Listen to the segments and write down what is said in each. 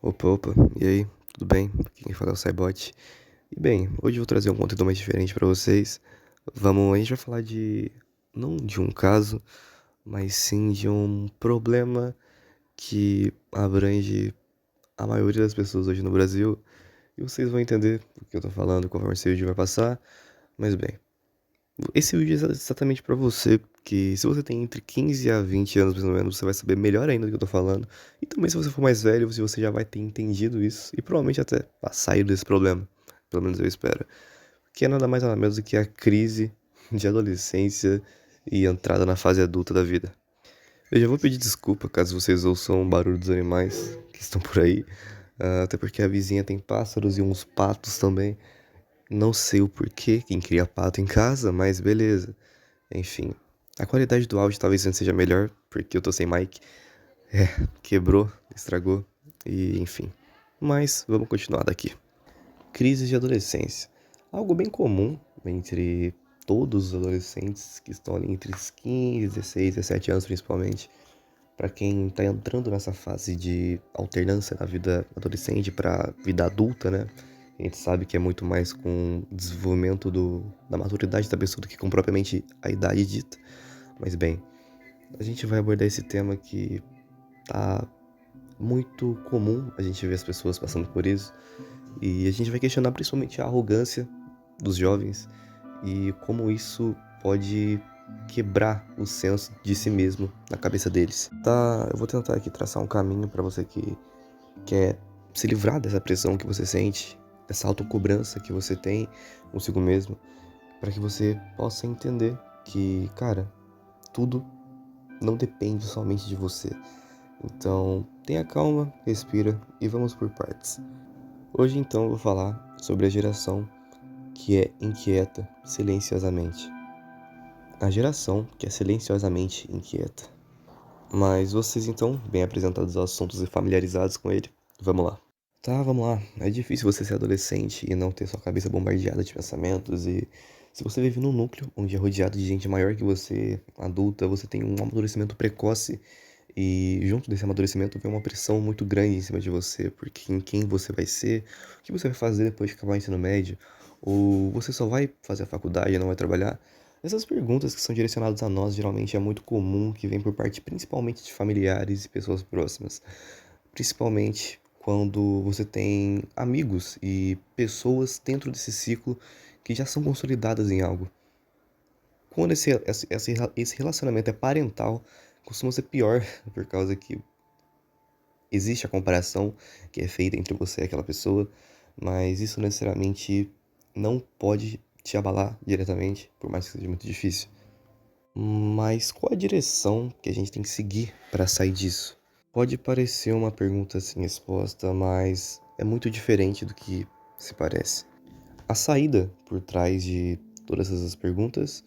Opa, opa, e aí? Tudo bem? Aqui quem fala é o Saibot. E bem, hoje eu vou trazer um conteúdo mais diferente pra vocês. A gente vai falar não de um caso, mas sim de um problema que abrange a maioria das pessoas hoje no Brasil. E vocês vão entender o que eu tô falando conforme esse vídeo vai passar. Mas bem, esse vídeo é exatamente pra você, que se você tem entre 15 a 20 anos mais ou menos, você vai saber melhor ainda do que eu tô falando. E também se você for mais velho, você já vai ter entendido isso e provavelmente até saído desse problema. Pelo menos eu espero. Que é nada mais nada menos do que a crise de adolescência e entrada na fase adulta da vida. Eu já vou pedir desculpa caso vocês ouçam o barulho dos animais que estão por aí. Até porque a vizinha tem pássaros e uns patos também. Não sei o porquê, quem cria pato em casa, mas beleza. Enfim, a qualidade do áudio talvez não seja melhor, porque eu tô sem mic. É, quebrou, estragou, e enfim. Mas vamos continuar daqui. Crise de adolescência. Algo bem comum entre todos os adolescentes que estão ali entre os 15, 16, 17 anos principalmente. Para quem tá entrando nessa fase de alternância na vida adolescente para vida adulta, né? A gente sabe que é muito mais com o desenvolvimento da maturidade da pessoa do que com propriamente a idade dita. Mas bem, a gente vai abordar esse tema que tá muito comum a gente ver as pessoas passando por isso. E a gente vai questionar principalmente a arrogância dos jovens e como isso pode quebrar o senso de si mesmo na cabeça deles. Tá, eu vou tentar aqui traçar um caminho para você que quer se livrar dessa pressão que você sente, dessa autocobrança que você tem consigo mesmo, para que você possa entender que, cara, tudo não depende somente de você. Então, tenha calma, respira e vamos por partes. Hoje então eu vou falar sobre a geração que é inquieta silenciosamente. A geração que é silenciosamente inquieta. Mas vocês então, bem apresentados aos assuntos e familiarizados com ele, vamos lá. Tá, vamos lá. É difícil você ser adolescente e não ter sua cabeça bombardeada de pensamentos e se você vive num núcleo onde é rodeado de gente maior que você, adulta, você tem um amadurecimento precoce e junto desse amadurecimento vem uma pressão muito grande em cima de você, porque em quem você vai ser, o que você vai fazer depois de acabar o ensino médio, ou você só vai fazer a faculdade e não vai trabalhar? Essas perguntas que são direcionadas a nós geralmente é muito comum que vem por parte principalmente de familiares e pessoas próximas. Principalmente quando você tem amigos e pessoas dentro desse ciclo que já são consolidadas em algo. Quando esse relacionamento é parental, costuma ser pior, por causa que existe a comparação que é feita entre você e aquela pessoa, mas isso necessariamente não pode te abalar diretamente, por mais que seja muito difícil. Mas qual a direção que a gente tem que seguir para sair disso? Pode parecer uma pergunta sem resposta, mas é muito diferente do que se parece. A saída por trás de todas essas perguntas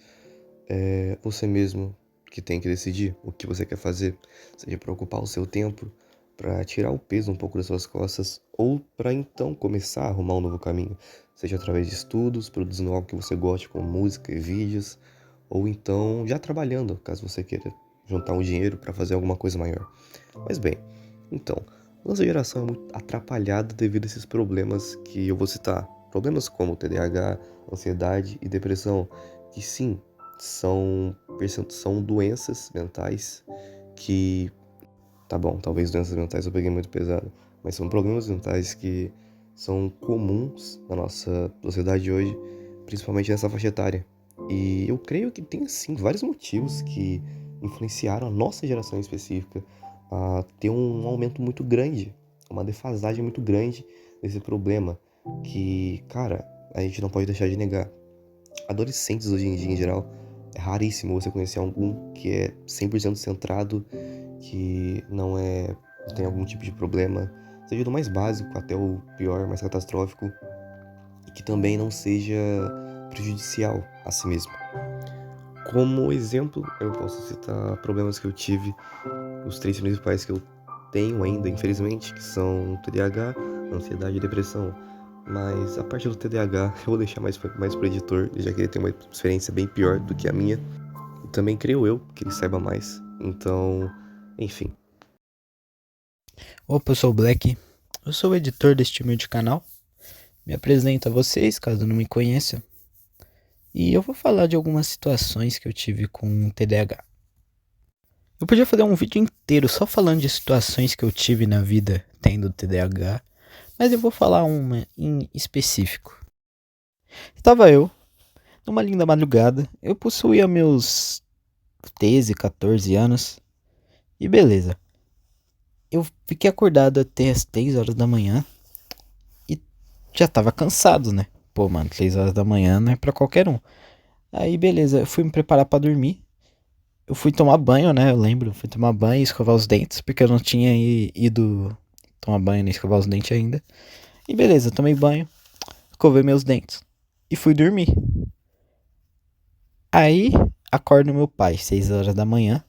é você mesmo que tem que decidir o que você quer fazer, seja para ocupar o seu tempo, para tirar o peso um pouco das suas costas, ou para então começar a arrumar um novo caminho, seja através de estudos, produzindo algo que você goste, como música e vídeos, ou então já trabalhando, caso você queira juntar um dinheiro para fazer alguma coisa maior. Mas bem, então, nossa geração é muito atrapalhada devido a esses problemas que eu vou citar. Problemas como TDAH, ansiedade e depressão, que sim, são doenças mentais que, tá bom, talvez doenças mentais eu peguei muito pesado, mas são problemas mentais que são comuns na nossa sociedade hoje, principalmente nessa faixa etária. E eu creio que tem, sim, vários motivos que influenciaram a nossa geração em específica a ter um aumento muito grande, uma defasagem muito grande desse problema que, cara, a gente não pode deixar de negar. Adolescentes hoje em dia, em geral, é raríssimo você conhecer algum que é 100% centrado, que não tem algum tipo de problema, seja do mais básico até o pior, mais catastrófico, e que também não seja prejudicial a si mesmo. Como exemplo, eu posso citar problemas que eu tive, os três principais que eu tenho ainda, infelizmente, que são TDAH, ansiedade e depressão. Mas a parte do TDAH eu vou deixar mais pro editor, já que ele tem uma experiência bem pior do que a minha. E também creio eu que ele saiba mais. Então, enfim. Opa, eu sou o Black. eu sou o editor deste humilde canal. Me apresento a vocês, caso não me conheçam. E eu vou falar de algumas situações que eu tive com TDAH. Eu podia fazer um vídeo inteiro só falando de situações que eu tive na vida tendo TDAH, mas eu vou falar uma em específico. Estava eu, numa linda madrugada, eu possuía meus 13, 14 anos, e beleza. Eu fiquei acordado até as 3 horas da manhã e já tava cansado, né? Pô, mano, 3 horas da manhã não é pra qualquer um. Aí, beleza, eu fui me preparar pra dormir. Eu fui tomar banho, né? Eu lembro, fui tomar banho e escovar os dentes, porque eu não tinha ido tomar banho nem escovar os dentes ainda. E beleza, tomei banho, escovei meus dentes e fui dormir. Aí, acordo meu pai, 6 horas da manhã,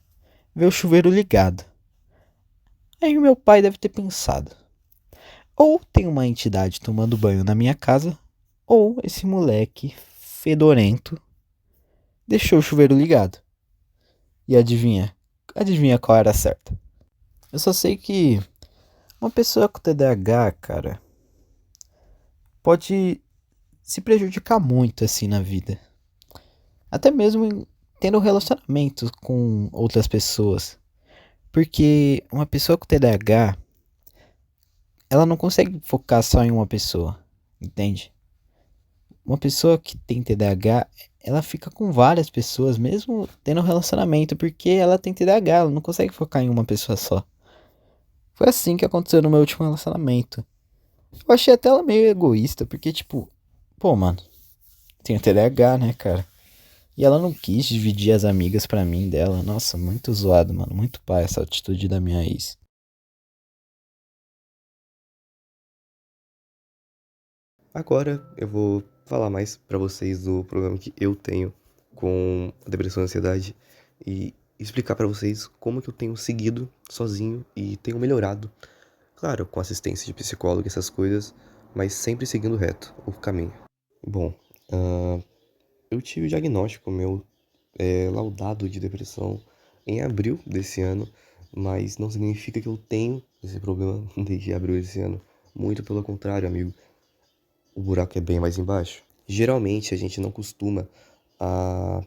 vê o chuveiro ligado. Aí o meu pai deve ter pensado: ou tem uma entidade tomando banho na minha casa, ou esse moleque fedorento deixou o chuveiro ligado. E adivinha? Adivinha qual era a certa? Eu só sei que uma pessoa com TDAH, cara, pode se prejudicar muito assim na vida. Até mesmo tendo relacionamentos com outras pessoas. Porque uma pessoa com TDAH, ela não consegue focar só em uma pessoa, entende? Uma pessoa que tem TDAH, ela fica com várias pessoas, mesmo tendo um relacionamento, porque ela tem TDAH, ela não consegue focar em uma pessoa só. Foi assim que aconteceu no meu último relacionamento. Eu achei até ela meio egoísta, porque tipo, pô, mano, tenho TDAH, né, cara? E ela não quis dividir as amigas pra mim dela. Nossa, muito zoado, mano. Muito pai essa atitude da minha ex. Agora eu vou falar mais pra vocês do problema que eu tenho com a depressão e a ansiedade e explicar pra vocês como que eu tenho seguido sozinho e tenho melhorado. Claro, com assistência de psicólogo e essas coisas, mas sempre seguindo reto o caminho. Bom, eu tive o diagnóstico meu laudado de depressão em abril desse ano, mas não significa que eu tenho esse problema desde abril desse ano. Muito pelo contrário, amigo. O buraco é bem mais embaixo. Geralmente a gente não costuma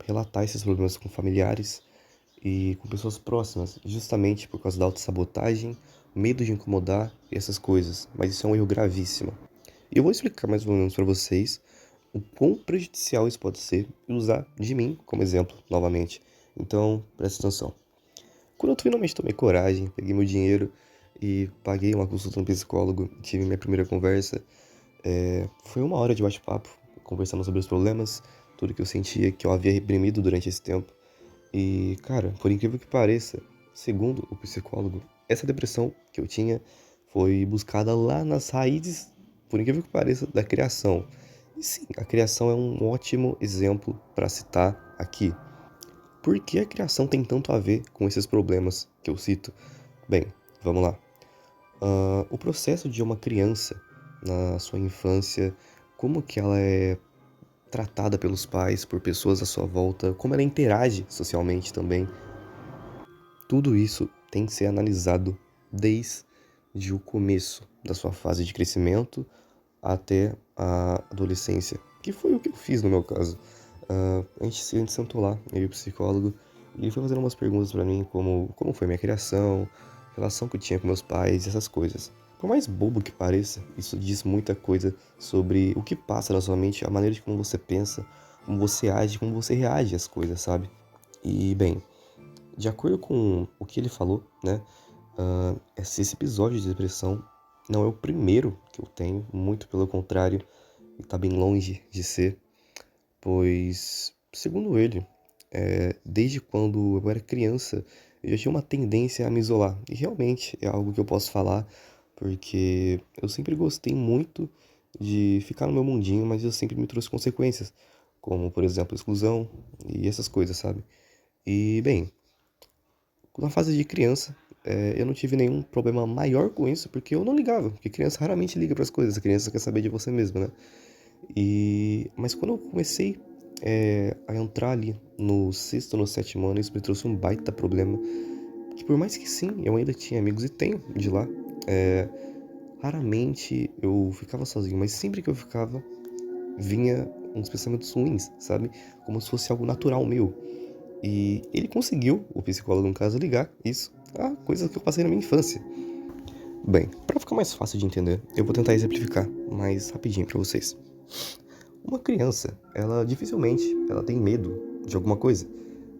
relatar esses problemas com familiares e com pessoas próximas, justamente por causa da autossabotagem, medo de incomodar e essas coisas. Mas isso é um erro gravíssimo. E eu vou explicar mais ou menos para vocês o quão prejudicial isso pode ser e usar de mim como exemplo novamente. Então, presta atenção. Quando eu finalmente tomei coragem, peguei meu dinheiro e paguei uma consulta no psicólogo, tive minha primeira conversa, foi uma hora de bate-papo, conversando sobre os problemas, tudo que eu sentia, que eu havia reprimido durante esse tempo. E, cara, por incrível que pareça, segundo o psicólogo, essa depressão que eu tinha foi buscada lá nas raízes, por incrível que pareça, da criação. E sim, a criação é um ótimo exemplo para citar aqui. Por que a criação tem tanto a ver com esses problemas que eu cito? Bem, vamos lá. O processo de uma criança na sua infância, como que ela é tratada pelos pais, por pessoas à sua volta, como ela interage socialmente também. Tudo isso tem que ser analisado desde o começo da sua fase de crescimento até a adolescência, que foi o que eu fiz no meu caso. A gente sentou lá, eu e o psicólogo, e ele foi fazendo umas perguntas pra mim, como foi minha criação, relação que eu tinha com meus pais, essas coisas. Por mais bobo que pareça, isso diz muita coisa sobre o que passa na sua mente, a maneira de como você pensa, como você age, como você reage às coisas, sabe? E, bem, de acordo com o que ele falou, né, esse episódio de depressão não é o primeiro que eu tenho, muito pelo contrário, e tá bem longe de ser, pois, segundo ele, desde quando eu era criança, eu já tinha uma tendência a me isolar. E realmente é algo que eu posso falar, porque eu sempre gostei muito de ficar no meu mundinho, mas eu sempre me trouxe consequências, como, por exemplo, exclusão e essas coisas, sabe? E, bem, na fase de criança, eu não tive nenhum problema maior com isso, porque eu não ligava, porque criança raramente liga para as coisas, a criança quer saber de você mesmo, né? Mas quando eu comecei a entrar ali no sexto, no sétimo ano, isso me trouxe um baita problema. Que por mais que sim, eu ainda tinha amigos e tenho de lá. Raramente eu ficava sozinho, mas sempre que eu ficava, vinha uns pensamentos ruins, sabe? Como se fosse algo natural meu. E ele conseguiu, o psicólogo no caso, ligar isso a coisas que eu passei na minha infância. Bem, para ficar mais fácil de entender, eu vou tentar exemplificar mais rapidinho para vocês. Uma criança, ela dificilmente ela tem medo de alguma coisa.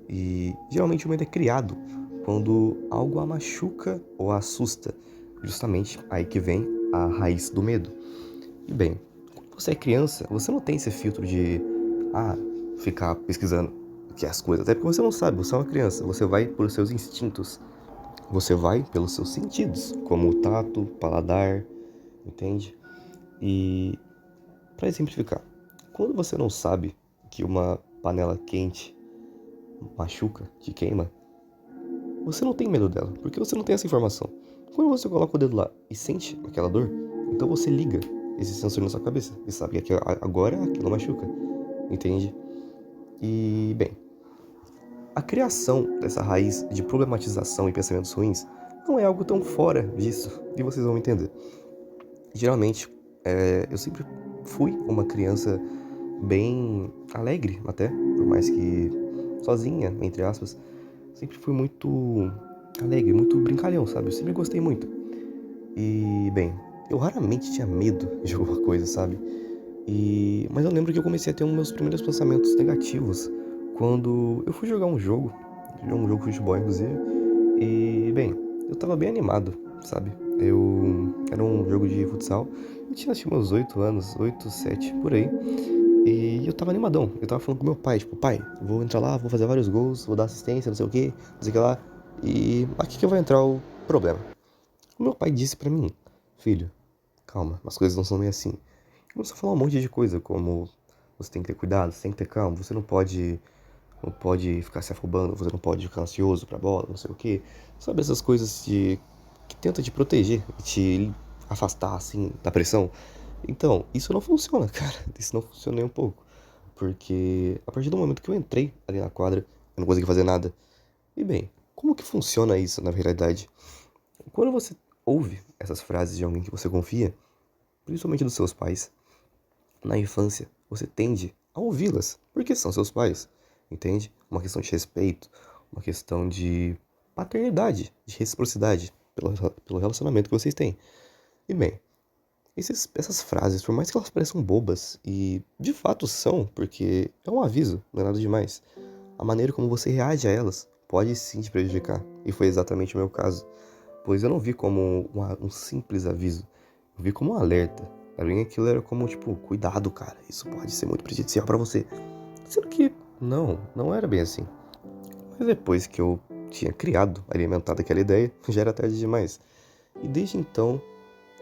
E geralmente o medo é criado quando algo a machuca ou a assusta. Justamente aí que vem a raiz do medo. E bem, quando você é criança, você não tem esse filtro de ficar pesquisando o que é as coisas. Até porque você não sabe, você é uma criança, você vai por seus instintos. Você vai pelos seus sentidos, como o tato, paladar, entende? E para exemplificar, quando você não sabe que uma panela quente machuca, te queima, você não tem medo dela, porque você não tem essa informação. Quando você coloca o dedo lá e sente aquela dor, então você liga esse sensor na sua cabeça e sabe que agora aquilo machuca, entende? E, bem, a criação dessa raiz de problematização e pensamentos ruins não é algo tão fora disso, e vocês vão entender. Geralmente, eu sempre fui uma criança bem alegre, até, por mais que sozinha, entre aspas, sempre fui muito alegre, muito brincalhão, sabe? Eu sempre gostei muito. E, bem, eu raramente tinha medo de alguma coisa, sabe? Mas eu lembro que eu comecei a ter meus primeiros pensamentos negativos quando eu fui jogar um jogo de futebol, inclusive. E, bem, eu tava bem animado, sabe? Era um jogo de futsal. Eu tinha, acho que meus 8 anos, 8 7 por aí. E eu tava animadão. Eu tava falando com meu pai, tipo, pai, vou entrar lá, vou fazer vários gols, vou dar assistência, não sei o que, não sei o que lá. E aqui que vai entrar o problema. O meu pai disse pra mim, filho, calma, as coisas não são bem assim. Começou a falar um monte de coisa, como você tem que ter cuidado, você tem que ter calma, você não pode ficar se afobando, você não pode ficar ansioso pra bola, não sei o que. Sabe essas coisas que tenta te proteger, te afastar, assim, da pressão? Então, isso não funciona, cara. Isso não funciona nem um pouco. Porque a partir do momento que eu entrei ali na quadra, eu não consegui fazer nada. E bem, como que funciona isso na realidade? Quando você ouve essas frases de alguém que você confia, principalmente dos seus pais, na infância, você tende a ouvi-las, porque são seus pais, entende? Uma questão de respeito, uma questão de paternidade, de reciprocidade pelo relacionamento que vocês têm. E bem, essas frases, por mais que elas pareçam bobas, e de fato são, porque é um aviso, não é nada demais, a maneira como você reage a elas pode sim te prejudicar. E foi exatamente o meu caso, pois eu não vi como um simples aviso, eu vi como um alerta. Pra mim aquilo era como, tipo, cuidado, cara, isso pode ser muito prejudicial pra você. Sendo que não era bem assim. Mas depois que eu tinha criado, alimentado aquela ideia, já era tarde demais. E desde então,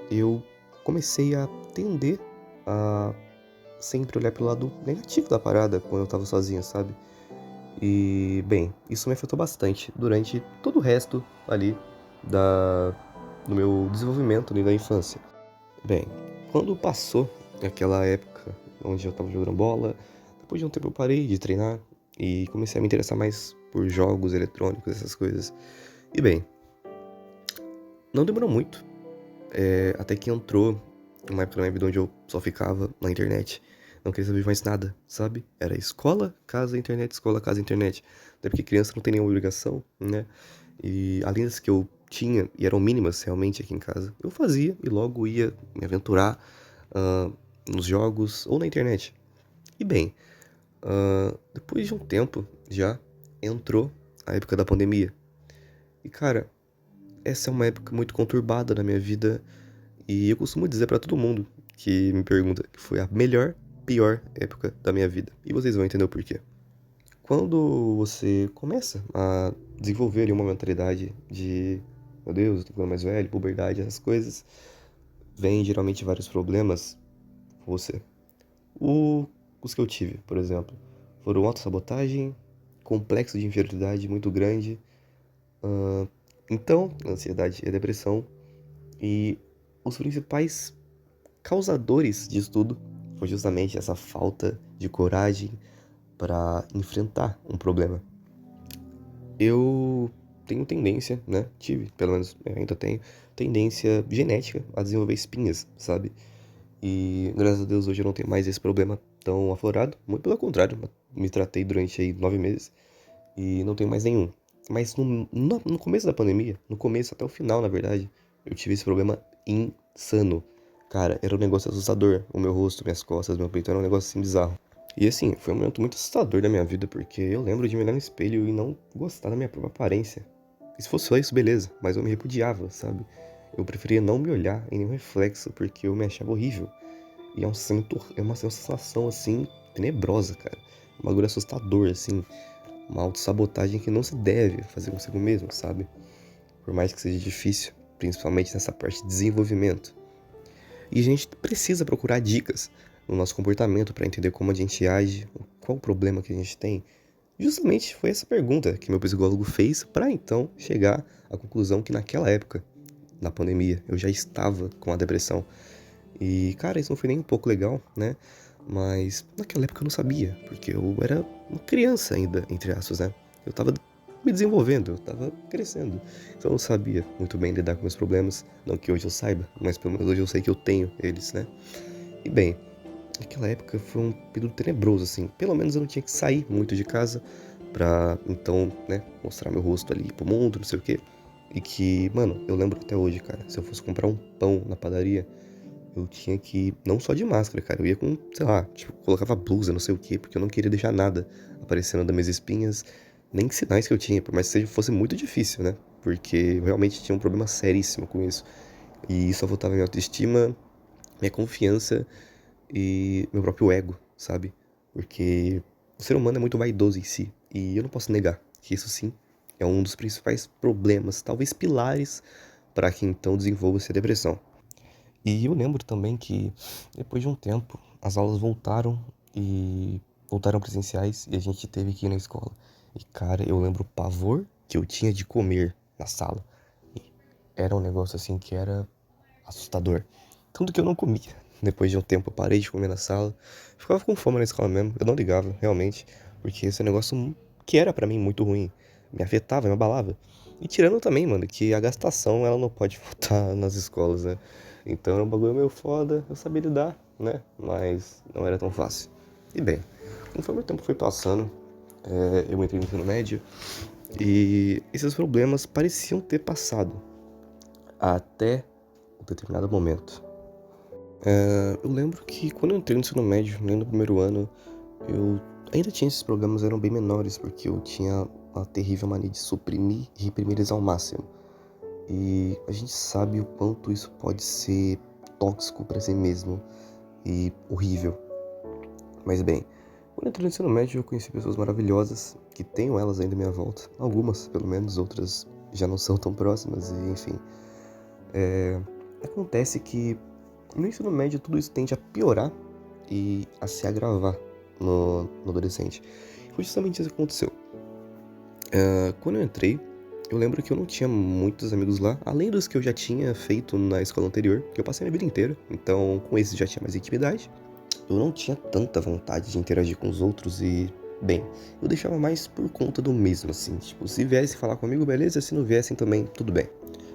eu comecei a tender a sempre olhar pelo lado negativo da parada quando eu tava sozinho, sabe? E, bem, isso me afetou bastante durante todo o resto ali da, do meu desenvolvimento ali da infância. Bem, quando passou aquela época onde eu tava jogando bola, depois de um tempo eu parei de treinar e comecei a me interessar mais por jogos eletrônicos, essas coisas. E bem, não demorou muito, até que entrou uma época na minha vida onde eu só ficava na internet, não queria saber de mais nada, sabe? Era escola, casa, internet. Até porque criança não tem nenhuma obrigação, né? E além das que eu tinha, e eram mínimas realmente aqui em casa, eu fazia e logo ia me aventurar ah, nos jogos ou na internet. E bem, depois de um tempo já entrou a época da pandemia. E cara, essa é uma época muito conturbada na minha vida e eu costumo dizer pra todo mundo que me pergunta que foi a melhor, pior época da minha vida. E vocês vão entender o porquê. Quando você começa a desenvolver ali uma mentalidade de, meu Deus, eu tô ficando mais velho, puberdade, essas coisas, vem geralmente vários problemas com você. Os que eu tive, por exemplo, foram autossabotagem, complexo de inferioridade muito grande, então, ansiedade e depressão. E os principais causadores disso tudo foi justamente essa falta de coragem para enfrentar um problema. Eu tenho tendência, né? Tive, pelo menos ainda tenho, tendência genética a desenvolver espinhas, sabe? E graças a Deus hoje eu não tenho mais esse problema tão aflorado. Muito pelo contrário, me tratei durante aí 9 meses e não tenho mais nenhum. Mas no começo da pandemia, no começo até o final, na verdade, eu tive esse problema insano. Cara, era um negócio assustador. O meu rosto, minhas costas, meu peito, era um negócio assim bizarro. E assim, foi um momento muito assustador da minha vida, porque eu lembro de me olhar no espelho e não gostar da minha própria aparência. E se fosse só isso, beleza, mas eu me repudiava, sabe? Eu preferia não me olhar em nenhum reflexo, porque eu me achava horrível. E é uma sensação, assim, tenebrosa, cara. Um bagulho assustador, assim. Uma autossabotagem que não se deve fazer consigo mesmo, sabe? Por mais que seja difícil, principalmente nessa parte de desenvolvimento. E a gente precisa procurar dicas no nosso comportamento para entender como a gente age, qual o problema que a gente tem. Justamente foi essa pergunta que meu psicólogo fez para então chegar à conclusão que naquela época, na pandemia, eu já estava com a depressão. E, cara, isso não foi nem um pouco legal, né? Mas naquela época eu não sabia, porque eu era uma criança ainda, entre aspas, né? Eu tava me desenvolvendo, eu tava crescendo. Então eu não sabia muito bem lidar com meus problemas. Não que hoje eu saiba, mas pelo menos hoje eu sei que eu tenho eles, né? E bem, naquela época foi um período tenebroso, assim. Pelo menos eu não tinha que sair muito de casa pra então, né, mostrar meu rosto ali pro mundo, não sei o quê. E que, mano, eu lembro até hoje, cara, se eu fosse comprar um pão na padaria, eu tinha que ir, não só de máscara, cara, eu ia com, sei lá, tipo, colocava blusa, não sei o quê, porque eu não queria deixar nada aparecendo das minhas espinhas, nem sinais que eu tinha, por mais que fosse muito difícil, né? Porque eu realmente tinha um problema seríssimo com isso. E isso afetava minha autoestima, minha confiança e meu próprio ego, sabe? Porque o ser humano é muito vaidoso em si, e eu não posso negar que isso sim é um dos principais problemas, talvez pilares, para que então desenvolva-se a depressão. E eu lembro também que depois de um tempo as aulas voltaram e voltaram presenciais e a gente teve que ir na escola. E cara, eu lembro o pavor que eu tinha de comer na sala. E era um negócio assim que era assustador. Tanto que eu não comia. Depois de um tempo eu parei de comer na sala. Ficava com fome na escola mesmo. Eu não ligava, realmente. Porque esse é um negócio que era pra mim muito ruim. Me afetava, me abalava. E tirando também, mano, que a gastação ela não pode faltar nas escolas, né? Então era um bagulho meio foda. Eu sabia lidar, né? Mas não era tão fácil. E bem, conforme o tempo foi passando, eu entrei no ensino médio. E esses problemas pareciam ter passado. Até um determinado momento. Eu lembro que quando eu entrei no ensino médio, nem no primeiro ano, eu ainda tinha esses problemas, eram bem menores, porque eu tinha uma terrível mania de suprimir e reprimir eles ao máximo. E a gente sabe o quanto isso pode ser tóxico para si mesmo e horrível. Mas bem, quando eu entrei no ensino médio, eu conheci pessoas maravilhosas, que tenho elas ainda à minha volta. Algumas, pelo menos, outras já não são tão próximas, e enfim. Acontece que no ensino médio tudo isso tende a piorar e a se agravar no adolescente. Foi justamente isso que aconteceu. Quando eu entrei, eu lembro que eu não tinha muitos amigos lá, além dos que eu já tinha feito na escola anterior, que eu passei a minha vida inteira, então com esses já tinha mais intimidade. Eu não tinha tanta vontade de interagir com os outros e, bem, eu deixava mais por conta do mesmo, assim, tipo, se viessem falar comigo, beleza, se não viessem também, tudo bem.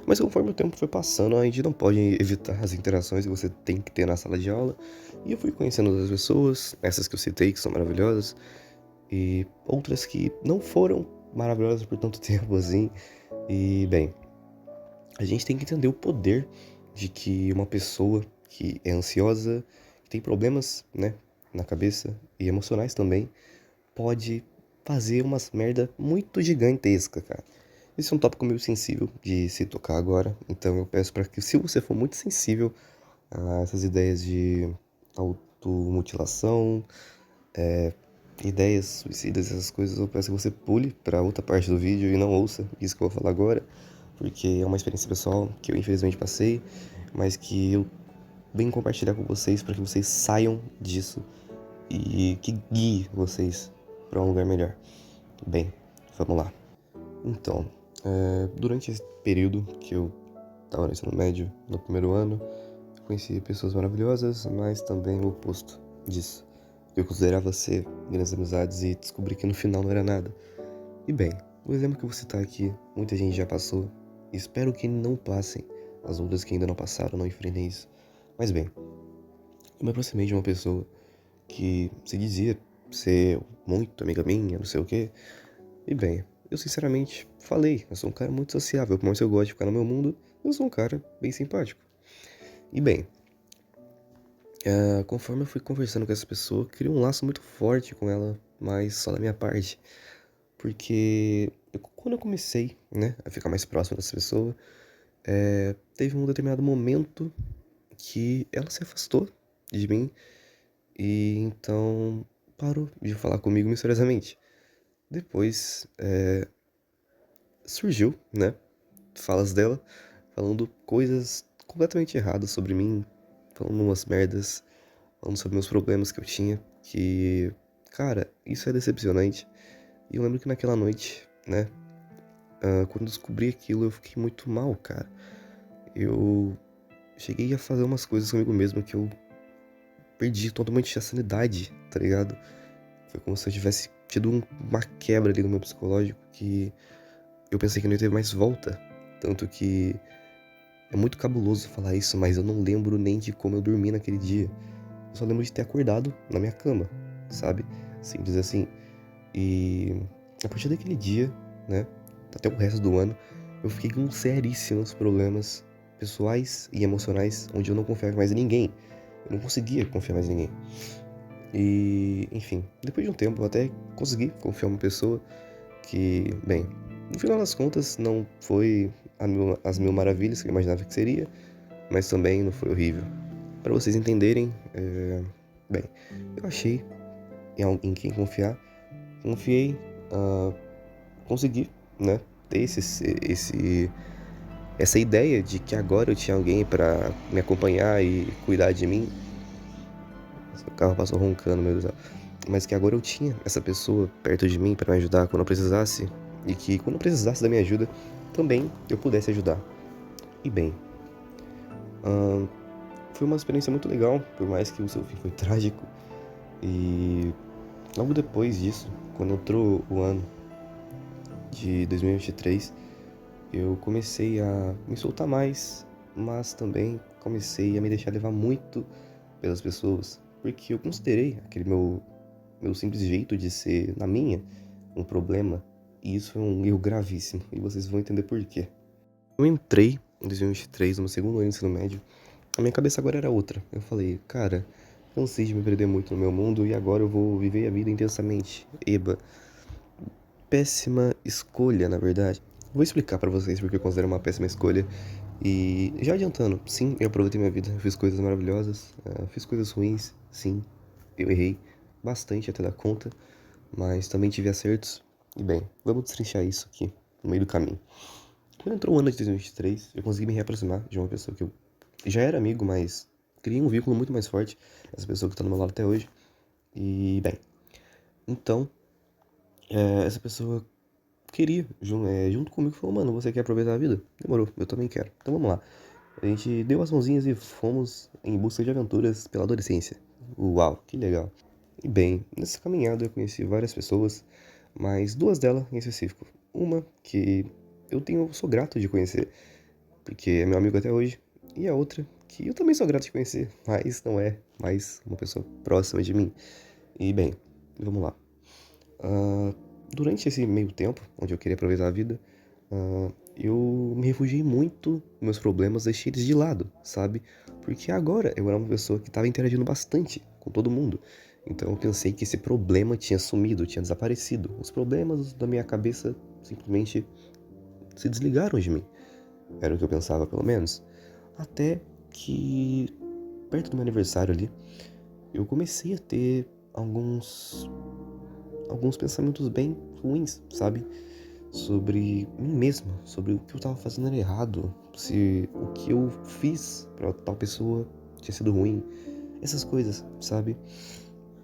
Mas conforme o tempo foi passando, a gente não pode evitar as interações que você tem que ter na sala de aula. E eu fui conhecendo outras pessoas, essas que eu citei, que são maravilhosas, e outras que não foram maravilhosas por tanto tempo assim. E, bem, a gente tem que entender o poder de que uma pessoa que é ansiosa, que tem problemas, né, na cabeça e emocionais também, pode fazer umas merda muito gigantesca, cara. Esse é um tópico meio sensível de se tocar agora, então eu peço para que, se você for muito sensível a essas ideias de automutilação, ideias suicidas, essas coisas, eu peço que você pule para outra parte do vídeo e não ouça isso que eu vou falar agora, porque é uma experiência pessoal que eu infelizmente passei, mas que eu venho compartilhar com vocês para que vocês saiam disso e que guie vocês para um lugar melhor. Bem, vamos lá. Então, durante esse período que eu estava no ensino médio, no primeiro ano, eu conheci pessoas maravilhosas, mas também o oposto disso. Eu considerava ser grandes amizades e descobri que no final não era nada. E bem, O exemplo que eu vou citar aqui, muita gente já passou. Espero que não passem. As outras que ainda não passaram, não enfrentem isso. Mas bem, eu me aproximei de uma pessoa que se dizia ser muito amiga minha, não sei o quê. E bem, eu sinceramente falei, eu sou um cara muito sociável, por mais que eu goste de ficar no meu mundo, eu sou um cara bem simpático. E bem, conforme eu fui conversando com essa pessoa, eu criei um laço muito forte com ela, mas só da minha parte. Porque quando eu comecei, né, a ficar mais próximo dessa pessoa, teve um determinado momento que ela se afastou de mim e então parou de falar comigo misteriosamente. Depois surgiu, né, falas dela falando coisas completamente erradas sobre mim, falando umas merdas, falando sobre meus problemas que eu tinha, que, cara, isso é decepcionante. E eu lembro que naquela noite, né, quando eu descobri aquilo, eu fiquei muito mal, cara. Eu cheguei a fazer umas coisas comigo mesmo que eu perdi totalmente a sanidade, tá ligado? Foi como se eu tivesse tido uma quebra ali no meu psicológico que eu pensei que não ia ter mais volta. Tanto que é muito cabuloso falar isso, mas eu não lembro nem de como eu dormi naquele dia. Eu só lembro de ter acordado na minha cama, sabe? Simples assim. E a partir daquele dia, né, até o resto do ano, eu fiquei com seríssimos problemas pessoais e emocionais, onde eu não confiava mais em ninguém. Eu não conseguia confiar mais em ninguém. E, enfim, depois de um tempo eu até consegui confiar em uma pessoa que, bem, no final das contas não foi as mil maravilhas que eu imaginava que seria, mas também não foi horrível. Para vocês entenderem, bem, eu achei em quem confiar, confiei, consegui, né, ter essa ideia de que agora eu tinha alguém para me acompanhar e cuidar de mim. O carro passou roncando, meu Deus do céu. Mas que agora eu tinha essa pessoa perto de mim para me ajudar quando eu precisasse. E que quando eu precisasse da minha ajuda, também eu pudesse ajudar. E bem, foi uma experiência muito legal, por mais que o seu fim foi trágico. E logo depois disso, quando entrou o ano de 2023, eu comecei a me soltar mais, mas também comecei a me deixar levar muito pelas pessoas, porque eu considerei aquele meu simples jeito de ser na minha um problema, e isso foi um erro gravíssimo, e vocês vão entender por quê. Eu entrei em 2023, no meu segundo ano de ensino médio, a minha cabeça agora era outra. Eu falei, cara, cansei de me perder muito no meu mundo e agora eu vou viver a vida intensamente. Eba, péssima escolha, na verdade. Vou explicar pra vocês porque eu considero uma péssima escolha. E já adiantando, sim, eu aproveitei minha vida, eu fiz coisas maravilhosas, fiz coisas ruins, sim, eu errei bastante até dar conta, mas também tive acertos. E bem, vamos destrinchar isso aqui no meio do caminho. Quando entrou o ano de 2023, eu consegui me reaproximar de uma pessoa que eu já era amigo, mas criei um vínculo muito mais forte, essa pessoa que tá do meu lado até hoje. E bem, então, essa pessoa queria, junto comigo, falou, mano, você quer aproveitar a vida? Demorou, eu também quero. Então vamos lá. A gente deu as mãozinhas e fomos em busca de aventuras pela adolescência. Uau, que legal. E bem, nessa caminhada eu conheci várias pessoas, mas duas delas em específico. Uma que sou grato de conhecer, porque é meu amigo até hoje, e a outra que eu também sou grato de conhecer, mas não é mais uma pessoa próxima de mim. E bem, vamos lá. Durante esse meio tempo, onde eu queria aproveitar a vida, eu me refugiei muito nos meus problemas, deixei eles de lado, sabe? Porque agora eu era uma pessoa que estava interagindo bastante com todo mundo. Então eu pensei que esse problema tinha sumido, tinha desaparecido. Os problemas da minha cabeça simplesmente se desligaram de mim. Era o que eu pensava, pelo menos. Até que, perto do meu aniversário ali, eu comecei a ter alguns pensamentos bem ruins, sabe? Sobre mim mesmo, sobre o que eu tava fazendo era errado, se o que eu fiz pra tal pessoa tinha sido ruim, essas coisas, sabe?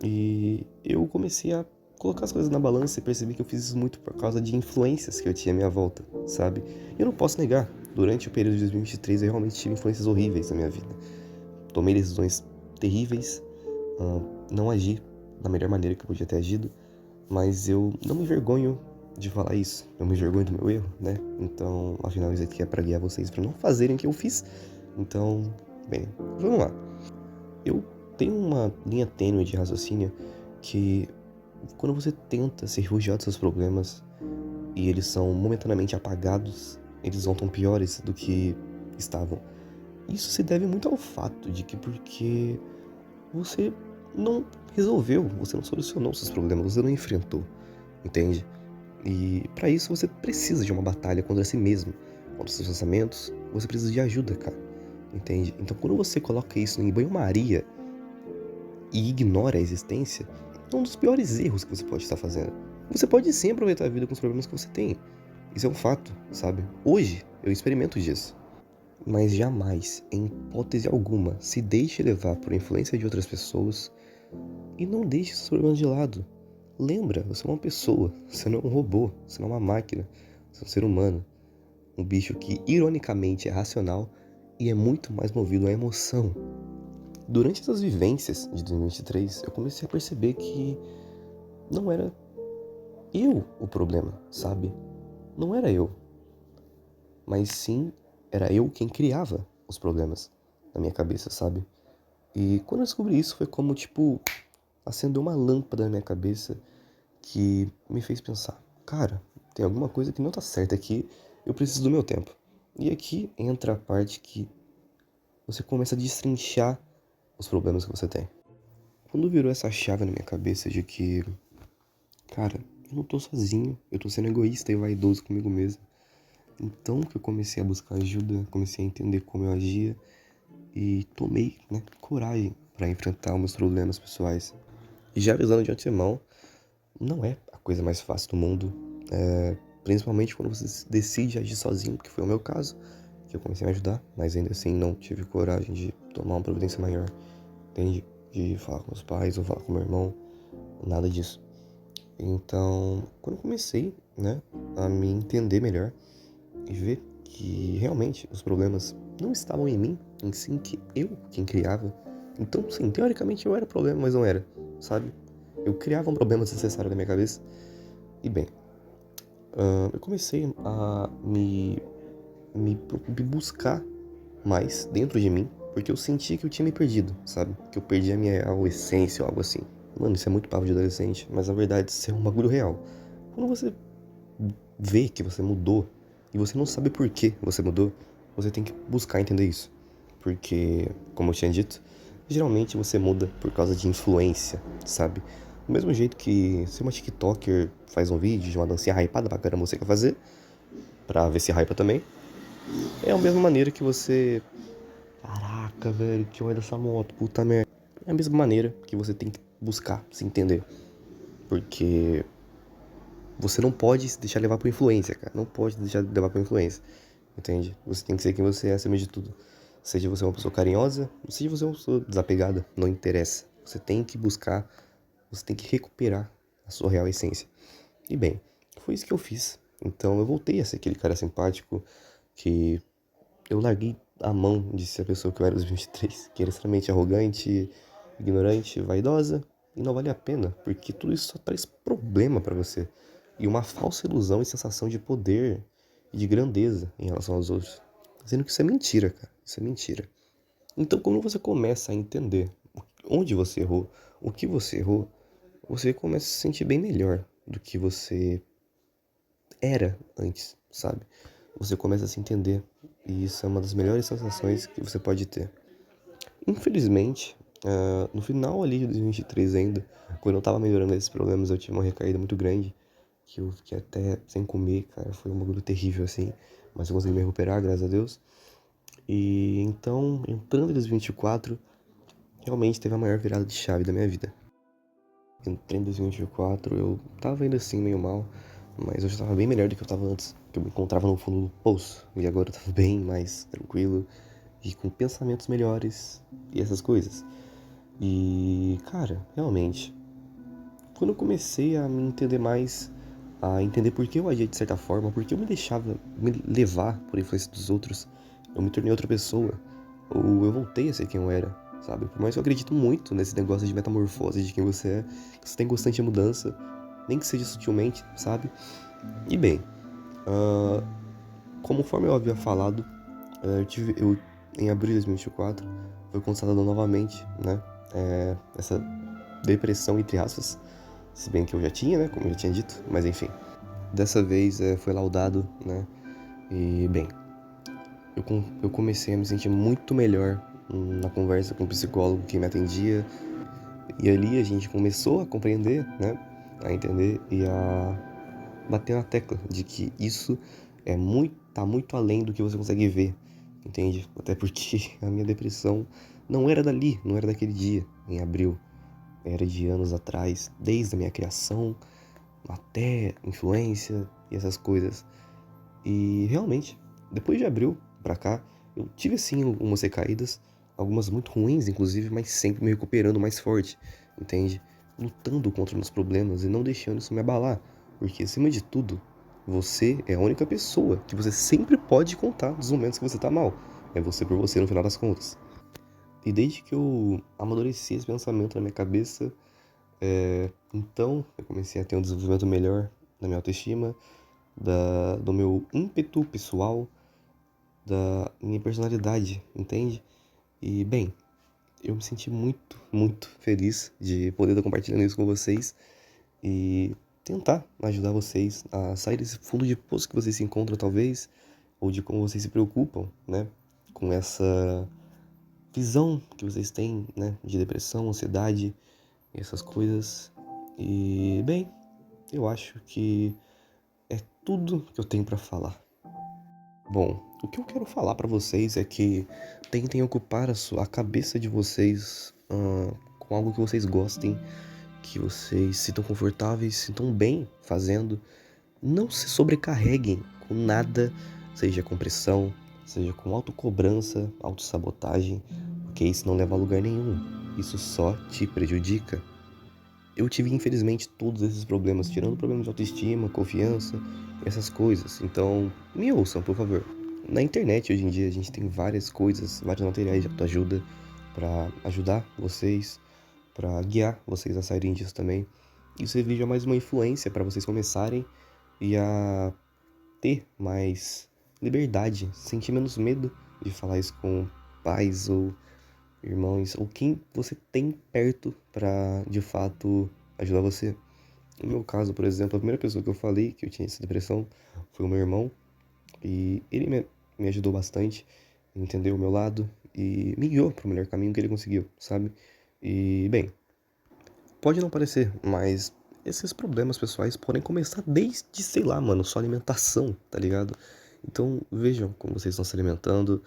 E eu comecei a colocar as coisas na balança e percebi que eu fiz isso muito por causa de influências que eu tinha à minha volta, sabe? E eu não posso negar, durante o período de 2023 eu realmente tive influências horríveis na minha vida. Tomei decisões terríveis, não agi da melhor maneira que eu podia ter agido, mas eu não me envergonho de falar isso. Eu me vergonho do meu erro, né? Então, afinal, isso aqui é pra guiar vocês pra não fazerem o que eu fiz. Então, bem, vamos lá. Eu tenho uma linha tênue de raciocínio que quando você tenta se refugiar dos seus problemas e eles são momentaneamente apagados, eles voltam piores do que estavam. Isso se deve muito ao fato de que porque você não resolveu, você não solucionou seus problemas, você não enfrentou, entende? E pra isso você precisa de uma batalha contra si mesmo, contra seus pensamentos, você precisa de ajuda, cara, entende? Então quando você coloca isso em banho-maria e ignora a existência, é um dos piores erros que você pode estar fazendo. Você pode sim aproveitar a vida com os problemas que você tem. Isso é um fato, sabe? Hoje eu experimento disso. Mas jamais, em hipótese alguma, se deixe levar por influência de outras pessoas e não deixe seus problemas de lado. Lembra, você é uma pessoa, você não é um robô, você não é uma máquina, você é um ser humano. Um bicho que, ironicamente, é racional e é muito mais movido à emoção. Durante essas vivências de 2023, eu comecei a perceber que não era eu o problema, sabe? Não era eu, mas sim era eu quem criava os problemas na minha cabeça, sabe? E quando eu descobri isso, foi como, tipo, acendeu uma lâmpada na minha cabeça que me fez pensar, cara, tem alguma coisa que não tá certa aqui, eu preciso do meu tempo. E aqui entra a parte que você começa a destrinchar os problemas que você tem. Quando virou essa chave na minha cabeça de que, cara, eu não tô sozinho, eu tô sendo egoísta e vaidoso comigo mesmo. Então que eu comecei a buscar ajuda, comecei a entender como eu agia e tomei, né, coragem para enfrentar os meus problemas pessoais. E já avisando de antemão, não é a coisa mais fácil do mundo, principalmente quando você decide agir sozinho, que foi o meu caso, que eu comecei a ajudar, mas ainda assim não tive coragem de tomar uma providência maior, entende? De falar com meus pais ou falar com meu irmão, nada disso. Então, quando eu comecei, né, a me entender melhor e ver que realmente os problemas não estavam em mim, em sim que eu quem criava. Então, sim, teoricamente eu era problema, mas não era, sabe? Eu criava um problema desnecessário na minha cabeça. E bem, eu comecei a me buscar mais dentro de mim, porque eu sentia que eu tinha me perdido, sabe? Que eu perdi a minha essência ou algo assim. Mano, isso é muito papo de adolescente, mas na verdade isso é um bagulho real. Quando você vê que você mudou e você não sabe por que você mudou, você tem que buscar entender isso. Porque, como eu tinha dito, geralmente você muda por causa de influência, sabe? Do mesmo jeito que se uma TikToker faz um vídeo de uma dancinha hypada pra caramba, você quer fazer, pra ver se hypa também, é a mesma maneira que você... Caraca, velho, que olha essa moto, puta merda. É a mesma maneira que você tem que buscar se entender. Porque você não pode se deixar levar por influência, cara. Não pode deixar levar por influência. Entende? Você tem que ser quem você é acima de tudo. Seja você uma pessoa carinhosa, seja você uma pessoa desapegada, não interessa. Você tem que buscar, você tem que recuperar a sua real essência. E bem, foi isso que eu fiz. Então eu voltei a ser aquele cara simpático que eu larguei a mão de ser a pessoa que eu era nos 23, que era extremamente arrogante, ignorante, vaidosa, e não vale a pena, porque tudo isso só traz problema pra você. E uma falsa ilusão e sensação de poder e de grandeza em relação aos outros. Dizendo que isso é mentira, cara. Isso é mentira. Então, quando você começa a entender onde você errou, o que você errou, você começa a se sentir bem melhor do que você era antes, sabe? Você começa a se entender. E isso é uma das melhores sensações que você pode ter. Infelizmente, no final ali de 2023 ainda, quando eu tava melhorando esses problemas, eu tive uma recaída muito grande, que eu fiquei até sem comer, cara, foi um bagulho terrível assim, mas eu consegui me recuperar, graças a Deus. E então, entrando em 2024, realmente teve a maior virada de chave da minha vida. Entrei em 2024, eu tava ainda assim meio mal, mas eu já tava bem melhor do que eu tava antes, que eu me encontrava no fundo do poço, e agora eu tava bem mais tranquilo, e com pensamentos melhores, e essas coisas. E, cara, realmente, quando eu comecei a me entender mais, a entender por que eu agia de certa forma, por que eu me deixava me levar por influência dos outros, eu me tornei outra pessoa, ou eu voltei a ser quem eu era, sabe? Por mais que eu acredito muito nesse negócio de metamorfose de quem você é, que você tem constante mudança, nem que seja sutilmente, sabe? E bem, conforme eu havia falado, em abril de 2024, foi constatada novamente, né, essa depressão, entre aspas, se bem que eu já tinha, né, como eu já tinha dito, mas enfim. Dessa vez foi laudado, né, e bem, eu comecei a me sentir muito melhor na conversa com o psicólogo que me atendia, e ali a gente começou a compreender, né, a entender e a bater na tecla de que isso tá muito além do que você consegue ver, entende? Até porque a minha depressão não era dali, não era daquele dia, em abril. Era de anos atrás, desde a minha criação, até influência e essas coisas. E realmente, depois de abril pra cá, eu tive sim algumas recaídas, algumas muito ruins inclusive, mas sempre me recuperando mais forte, entende? Lutando contra meus problemas e não deixando isso me abalar, porque acima de tudo, você é a única pessoa que você sempre pode contar dos momentos que você tá mal. É você por você no final das contas. E desde que eu amadureci esse pensamento na minha cabeça, então eu comecei a ter um desenvolvimento melhor na minha autoestima, do meu ímpeto pessoal, da minha personalidade, entende? E bem, eu me senti muito, muito feliz de poder estar compartilhando isso com vocês e tentar ajudar vocês a sair desse fundo de poço que vocês se encontram talvez, ou de como vocês se preocupam, né, com essa visão que vocês têm, né, de depressão, ansiedade e essas coisas. E bem, eu acho que é tudo que eu tenho pra falar. Bom, o que eu quero falar pra vocês é que tentem ocupar a cabeça de vocês com algo que vocês gostem, que vocês se sintam confortáveis, se sintam bem fazendo. Não se sobrecarreguem com nada, seja com pressão, seja com autocobrança, autossabotagem, porque isso não leva a lugar nenhum. Isso só te prejudica. Eu tive, infelizmente, todos esses problemas, tirando problemas de autoestima, confiança, essas coisas. Então, me ouçam, por favor. Na internet, hoje em dia, a gente tem várias coisas, vários materiais de autoajuda para ajudar vocês, para guiar vocês a saírem disso também. Isso é mais uma influência para vocês começarem e a ter mais liberdade, sentir menos medo de falar isso com pais ou irmãos, ou quem você tem perto para de fato ajudar você. No meu caso, por exemplo, a primeira pessoa que eu falei que eu tinha essa depressão foi o meu irmão, e ele me ajudou bastante, entendeu o meu lado e me guiou para o melhor caminho que ele conseguiu, sabe? E bem, pode não parecer, mas esses problemas pessoais podem começar desde, sei lá, mano, sua alimentação, tá ligado? Então vejam como vocês estão se alimentando,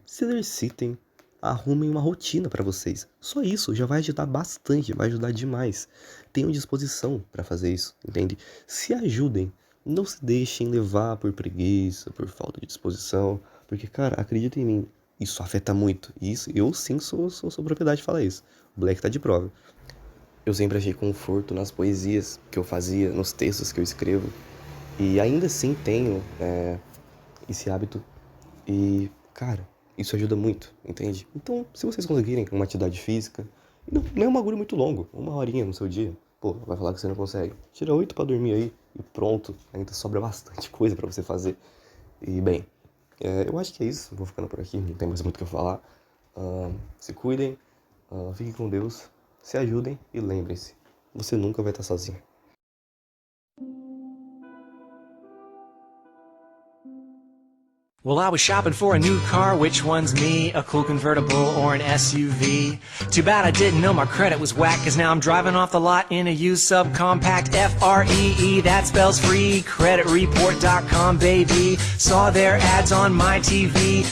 se exercitem, arrumem uma rotina pra vocês. Só isso já vai ajudar bastante, vai ajudar demais. Tenham disposição pra fazer isso, entende? Se ajudem, não se deixem levar por preguiça, por falta de disposição, porque, cara, acredita em mim, isso afeta muito. E isso, eu sim sou propriedade de falar isso. O Black tá de prova. Eu sempre achei conforto nas poesias que eu fazia, nos textos que eu escrevo. E ainda assim tenho esse hábito. E, cara, isso ajuda muito, entende? Então, se vocês conseguirem uma atividade física, não é um bagulho muito longo, 1 horinha no seu dia, pô, vai falar que você não consegue. Tira 8 pra dormir aí e pronto, ainda sobra bastante coisa pra você fazer. E, bem, eu acho que é isso, vou ficando por aqui, não tem mais muito o que eu falar. Se cuidem, fiquem com Deus. Se ajudem e lembrem-se, você nunca vai estar sozinho. Well, I was shopping for a new car, which one's me? A cool convertible or an SUV? Too bad I didn't know my credit was whack, cause now I'm driving off the lot in a used subcompact. F-R-E-E, that spells free. Creditreport.com, baby. Saw their ads on my TV.